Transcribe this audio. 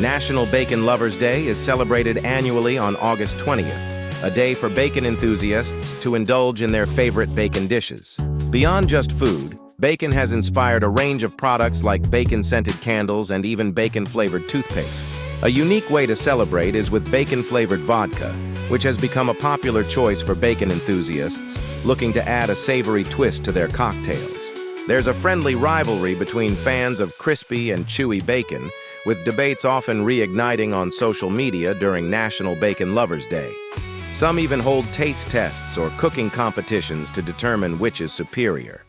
National Bacon Lovers Day is celebrated annually on August 20th, a day for bacon enthusiasts to indulge in their favorite bacon dishes. Beyond just food, bacon has inspired a range of products like bacon-scented candles and even bacon-flavored toothpaste. A unique way to celebrate is with bacon-flavored vodka, which has become a popular choice for bacon enthusiasts looking to add a savory twist to their cocktails. There's a friendly rivalry between fans of crispy and chewy bacon, with debates often reigniting on social media during National Bacon Lovers Day. Some even hold taste tests or cooking competitions to determine which is superior.